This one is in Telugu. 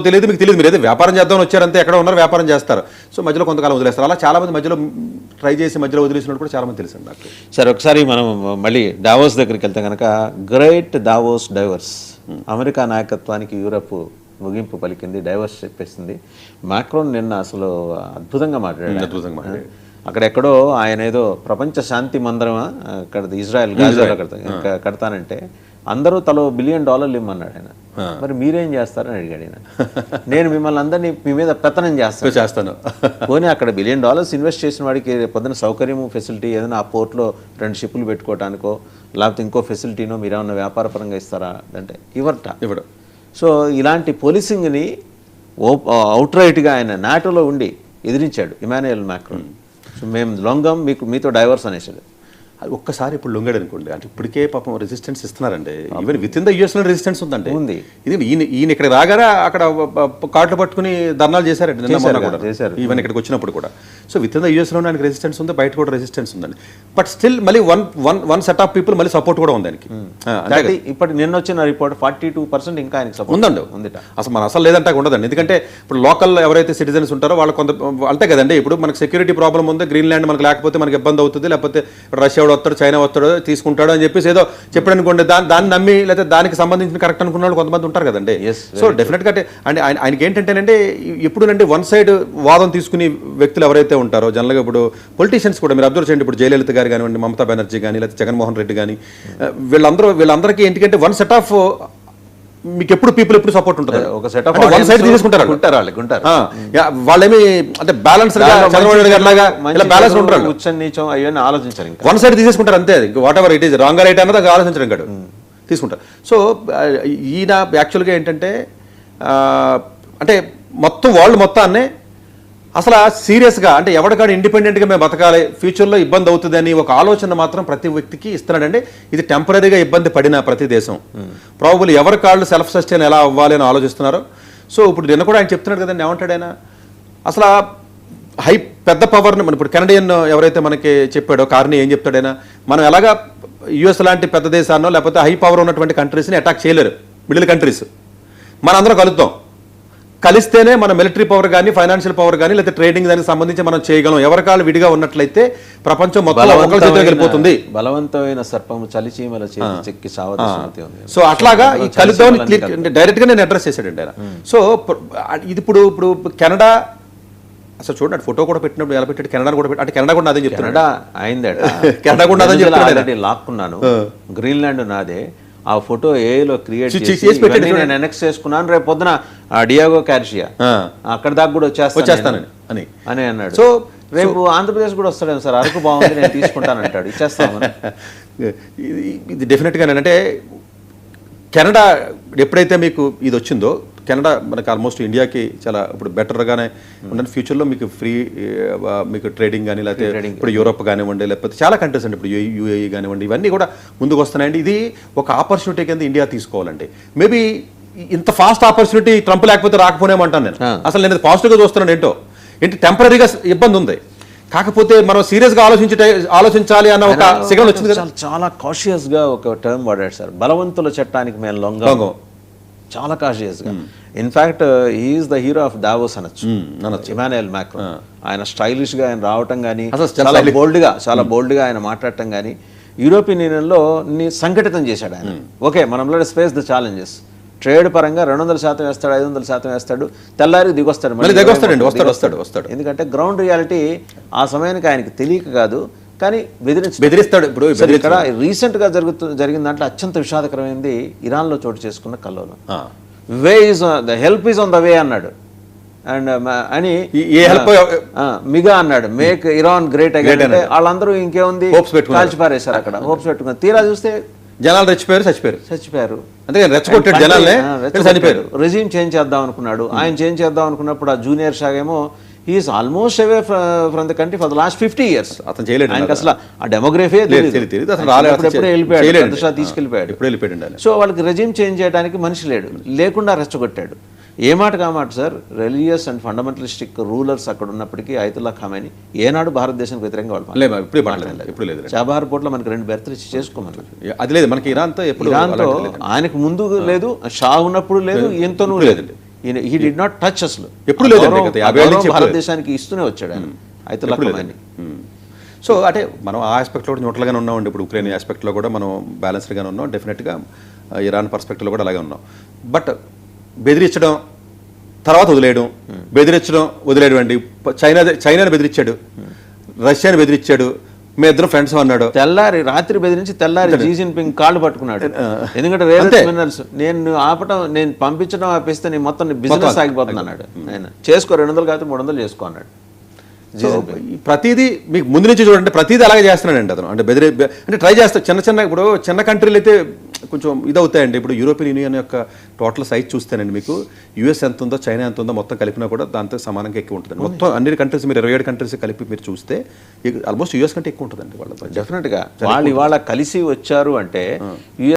తెలియదు, మీకు తెలియదు, మీరు ఏదో వ్యాపారం చేద్దామని వచ్చారంటే ఎక్కడ ఉన్నారు వ్యాపారం చేస్తారు. సో మధ్యలో కొంతకాలం వదిలేస్తారు. అలా చాలా మంది మధ్యలో ట్రై చేసి మధ్యలో వదిలేసినట్టు కూడా చాలా మంది తెలుసు నాకు. సరే, ఒకసారి మనం మళ్ళీ దావోస్ దగ్గరికి వెళ్తే కనుక గ్రేట్ దావోస్ డైవర్స్, అమెరికా నాయకత్వానికి యూరప్ ముగింపు పలికింది, డైవర్స్ చెప్పేసింది. మాక్రోన్ నిన్న అసలు అద్భుతంగా మాట్లాడాడు. అక్కడెక్కడో ఆయన ఏదో ప్రపంచ శాంతి మందిరం అక్కడ ఇజ్రాయెల్ గాజాలో కడతానంటే అందరూ తలో $1 బిలియన్ ఇమ్మన్నాడు ఆయన. మరి మీరేం చేస్తారని అడిగాడు ఆయన. నేను మిమ్మల్ని అందరినీ మీ మీద పెత్తనం చేస్తాను. పోనీ అక్కడ $1 బిలియన్ ఇన్వెస్ట్ చేసిన వాడికి పొద్దున సౌకర్యము ఫెసిలిటీ ఏదైనా ఆ పోర్ట్లో 2 షిప్పులు పెట్టుకోవటానికో లేకపోతే ఇంకో ఫెసిలిటీనో మీరేమన్నా వ్యాపారపరంగా ఇస్తారా అంటే ఇవ్వడు. సో ఇలాంటి పోలీసింగ్ని అవుట్ రైట్గా ఆయన నాటోలో ఉండి ఎదిరించాడు ఇమాన్యుయల్ మాక్రోన్. సో మేము లొంగం, మీతో డైవర్స్ అనేసాడు. అది ఒక్కసారి ఇప్పుడు లొంగాడు అనుకోండి, అంటే ఇప్పటికే పాపం రెసిస్టెన్స్ ఇస్తున్నారండి. ఈవెన్ విత్ ఇన్ ద యూఎస్లో రెసిస్టెన్స్ ఉందంటే ఉంది. ఇది ఈయన ఇక్కడ రాగానే అక్కడ కార్డులు పట్టుకుని ధర్నాలు చేశారండి ఈవెన్ ఇక్కడికి వచ్చినప్పుడు కూడా. సో విత్ ఇన్ ద యూఎస్లో ఆయనకి రెసిస్టెన్స్ ఉంది, బయట కూడా రెసిస్టెన్స్ ఉందండి. బట్ స్టిల్ మళ్ళీ వన్ సెట్ ఆఫ్ పీపుల్ మళ్ళీ సపోర్ట్ కూడా ఉంది ఆయనకి. ఇప్పుడు నిన్న వచ్చిన రిపోర్ట్ 42% ఇంకా ఆయనకి సపోర్ట్ ఉందండి. అసలు మన అసలు లేదంటే ఉండదండి. ఎందుకంటే ఇప్పుడు లోకల్ ఎవరైతే సిటిజన్స్ ఉంటారో వాళ్ళు కొంత అంతే కదండి. ఇప్పుడు మనకు సెక్యూరిటీ ప్రాబ్లం ఉంది, గ్రీన్లాండ్ మనకు లేకపోతే మనకి ఇబ్బంది అవుతుంది, లేకపోతే రష్యా వస్తాడు, చైనా వస్తాడు, తీసుకుంటాడు అని చెప్పేసి ఏదో చెప్పాడు అనుకోండి, దాన్ని నమ్మి లేకపోతే దానికి సంబంధించిన కరెక్ట్ అనుకున్న వాళ్ళు కొంతమంది ఉంటారు కదండి. సో డెఫినెట్గా అంటే ఆయనకి ఏంటంటేనంటే ఎప్పుడునంటే వన్ సైడ్ వాదం తీసుకుని వ్యక్తులు ఎవరైతే ఉంటారో జనరల్గా ఇప్పుడు పొలిటీషియన్స్ కూడా మీరు అబ్జర్వ్ చేయండి. ఇప్పుడు జయలలిత గారు కానివ్వండి, మమతా బెనర్జీ కానీ, లేకపోతే జగన్మోహన్ రెడ్డి కానీ, వీళ్ళందరికీ ఏంటంటే వన్ సెట్ ఆఫ్ మీకు ఎప్పుడు పీపుల్ ఎప్పుడు సపోర్ట్ ఉంటుంది. ఒక సెట్ ఆఫ్ వన్ సైడ్ తీసుకుంటారు వాళ్ళేమి అంటే బ్యాలెన్స్ ఆలోచించారు, వన్ సైడ్ తీసేసుకుంటారు అంతే. What ever it is wrong right అన్నది అది ఆలోచించడం కాదు, తీసుకుంటారు. సో ఈయన యాక్చువల్గా ఏంటంటే అంటే మొత్తం వరల్డ్ మొత్తాన్ని అసలు సీరియస్గా అంటే ఎవరికాడు ఇండిపెండెంట్గా మేము బతకాలి, ఫ్యూచర్లో ఇబ్బంది అవుతుందని ఒక ఆలోచన మాత్రం ప్రతి వ్యక్తికి ఇస్తున్నాడండి. ఇది టెంపరీగా ఇబ్బంది పడిన ప్రతి దేశం ప్రాబబుల్ ఎవరి కాళ్ళు సెల్ఫ్ సస్టైన్ ఎలా అవ్వాలి అని ఆలోచిస్తున్నారు. సో ఇప్పుడు నిన్న కూడా ఆయన చెప్తున్నాడు కదండి, ఏమంటాడు ఆయన అసలు పెద్ద పవర్ని మన ఇప్పుడు కెనడియన్ ఎవరైతే మనకి చెప్పాడో కార్ని ఏం చెప్తాడు ఆయన, మనం ఎలాగా యుఎస్ లాంటి పెద్ద దేశాన్నో లేకపోతే హై పవర్ ఉన్నటువంటి కంట్రీస్ని అటాక్ చేయలేరు మిడిల్ కంట్రీస్, మనందరం కలుద్దాం, కలిస్తేనే మన మిలిటరీ పవర్ కానీ ఫైనాన్షియల్ పవర్ కానీ లేకపోతే ట్రేడింగ్ దానికి సంబంధించి మనం చేయగలం. ఎవరికాళ్ళు విడిగా ఉన్నట్లయితే ప్రపంచం మొత్తం ఒకరి చేతిలోకి వెళ్ళిపోతుంది. బలవంతమైన సర్పము చలిచీమల చెక్కి సావతి. సో అట్లాగా ఈ కలుద్దామని డైరెక్ట్ గా నేను అడ్రస్ చేశాడండి ఆయన. సో ఇది ఇప్పుడు కెనడా అసలు చూడండి ఫోటో కూడా పెట్టినప్పుడు ఎలా పెట్టాడు, కెనడా కూడా అంటే కెనడా కూడా నాదే చెప్తున్నాడు, కెనడా కూడా నాదే చెప్తున్నాడు, లాక్కున్నాను, గ్రీన్లాండ్ నాదే, ఆ ఫోటో ఏలో క్రియేట్ చేసి నేను ఎనెక్స్ చేసుకున్నాను, రేపు పొద్దున డియాగో గార్సియా అక్కడ దాకా కూడా వచ్చేస్తానని అని అన్నాడు. సో రేపు ఆంధ్రప్రదేశ్ కూడా వస్తాడేమో సార్, అరకు బాగుంది నేను తీసుకుంటాను అంటాడు, ఇచ్చేస్తామని. ఇది డెఫినెట్గా అంటే కెనడా ఎప్పుడైతే మీకు ఇది వచ్చిందో, కెనడా మనకు ఆల్మోస్ట్ ఇండియాకి చాలా ఇప్పుడు బెటర్గానే ఉండండి. ఫ్యూచర్లో మీకు ఫ్రీ మీకు ట్రేడింగ్ కానీ లేకపోతే ఇప్పుడు యూరోప్ కానివ్వండి లేకపోతే చాలా కంట్రీస్ అండి, ఇప్పుడు యూఏఈ కానివ్వండి, ఇవన్నీ కూడా ముందుకు వస్తున్నాయండి. ఇది ఒక ఆపర్చునిటీ కింద ఇండియా తీసుకోవాలండి. మేబీ ఇంత ఫాస్ట్ ఆపర్చునిటీ ట్రంప్ లేకపోతే రాకపోనేమంటాను నేను. అసలు నేను పాజిటివ్గా చూస్తున్నాను. ఏంటి టెంపరీగా ఇబ్బంది ఉంది, కాకపోతే మనం సీరియస్గా ఆలోచించాలి అన్న ఒక సిగ్నల్ వచ్చింది కదా. చాలా కాషియస్గా ఒక టర్మ్ వాడాడు సార్, బలవంతుల చట్టానికి మేము లొంగం, చాలా కాషియస్గా. In fact he is the hero of Davos అనొచ్చు ఇమాన్యుయల్ మాక్రోన్. ఆయన స్టైలిష్గా ఆయన రావటం కానీ, చాలా బోల్డ్గా ఆయన మాట్లాడటం కానీ, యూరోపియన్ యూనియన్లో సంఘటితం చేశాడు ఆయన. ఓకే, మనం స్పేస్ ద ఛాలెంజెస్, ట్రేడ్ పరంగా 200% వేస్తాడు, 500% వేస్తాడు, తెల్లారి దిగొస్తాడు. ఎందుకంటే గ్రౌండ్ రియాలిటీ ఆ సమయానికి ఆయనకి తెలియక కాదు కానీ బెదిరిస్తాడు. ఇప్పుడు ఇక్కడ రీసెంట్గా జరిగిన దాంట్లో అత్యంత విషాదకరమైనది ఇరాన్లో చోటు చేసుకున్న కల్లోలం. The help is on the way అన్నాడు, అండ్ అని మిగా అన్నాడు, మేక్ ఇరాన్ గ్రేట్ అగైన్ అంటే వాళ్ళందరూ ఇంకేముంది కాల్చిపారేశారు అక్కడ, హోప్స్ పెట్టుకున్నారు. తీరా చూస్తే జనాలు చచ్చిపోయారు. అంటే రెచ్చగొట్టాడు జనాలే, చనిపోయారు. రెజ్యూమ్ చేంజ్ చేద్దాం అనుకున్నాడు. ఆయన చేంజ్ చేద్దాం అనుకున్నప్పుడు ఆ జూనియర్ షా ఏమో he is almost away from the country for the last 50 years. అతను చేయలేడు, ఆయనకి అసలు ఆ డెమోగ్రఫీ తీసుకెళ్ళిపోయాడు. సో వాళ్ళకి రెజ్యూమ్ చేంజ్ చేయడానికి మనిషి లేడు, లేకుండా రెచ్చగొట్టాడు. ఏ మాట కామాట sir, religious and fundamentalistic rulers అక్కడ ఉన్నప్పటికీ అయతుల్లా ఖామేని ఏనాడు భారతదేశానికి వ్యతిరేకంగా వాళ్ళు చాబహార్ పోర్ట్లో మనకి 2 బెర్త్లు ఇచ్చి చేసుకోమన్నారు. అది లేదు మనకి ఇరాన్తో ఆయనకు ముందు లేదు, షా ఉన్నప్పుడు లేదు, ఎంతోనూ లేదు. హీ డిడ్ నాట్ టచ్ అసలు. ఎప్పుడు లేదండి, గౌరవం- గత 50 ఏళ్ళ నుంచి ఎప్పుడు భారతదేశానికి ఇస్తూనే వచ్చాడు ఆయన ఐతుల్లాహ్ని. సో అంటే మనం ఆ ఆస్పెక్ట్లో కూడా న్యూట్రల్గానే ఉన్నామండి. ఇప్పుడు ఉక్రెయిన్ ఆస్పెక్ట్లో కూడా మనం బ్యాలెన్స్డ్గానే ఉన్నాం, డెఫినెట్గా ఇరాన్ పర్స్పెక్టివ్లో కూడా అలాగే ఉన్నాం. బట్ బెదిరించడం తర్వాత వదిలేయడం, బెదిరించడం వదిలేయడం అండి. చైనాని బెదిరించాడు, రష్యాని బెదిరించాడు, మీ ఇద్దరు ఫ్రెండ్స్ అన్నాడు. తెల్లారి రాత్రి బెదిరించి తెల్లారి జీ జిన్పింగ్ కాళ్ళు పట్టుకున్నాడు. ఎందుకంటే రేర్ మినరల్స్ నేను ఆపటం, నేను పంపించడం ఆపేస్తే నేను మొత్తం బిజినెస్ ఆగిపోతుంది అన్నాడు. ఆయన చేసుకో 200 కాదు 300 చేసుకో అన్నాడు. ప్రతిదీ మీకు ముందు నుంచి చూడండి, ప్రతిదీ అలాగే చేస్తున్నాడండి అతను. అంటే అంటే ట్రై చేస్తాడు. చిన్న ఇప్పుడు చిన్న కంట్రీలు అయితే కొంచెం ఇదవుతాయండి. ఇప్పుడు యూరోపియన్ యూనియన్ యొక్క టోటల్ సైజ్ చూస్తేనండి మీకు యుఎస్ ఎంత ఉందో, చైనా ఎంత ఉందో మొత్తం కలిపినా కూడా దాంతో సమానంగా ఎక్కువ ఉంటుంది. మొత్తం అన్ని కంట్రీస్ మీరు 27 కంట్రీస్ కలిపి మీరు చూస్తే ఆల్మోస్ట్ యుఎస్ కంటే ఎక్కువ ఉంటుందండి వాళ్ళ. డెఫినెట్గా వాళ్ళు ఇవాళ కలిసి వచ్చారు అంటే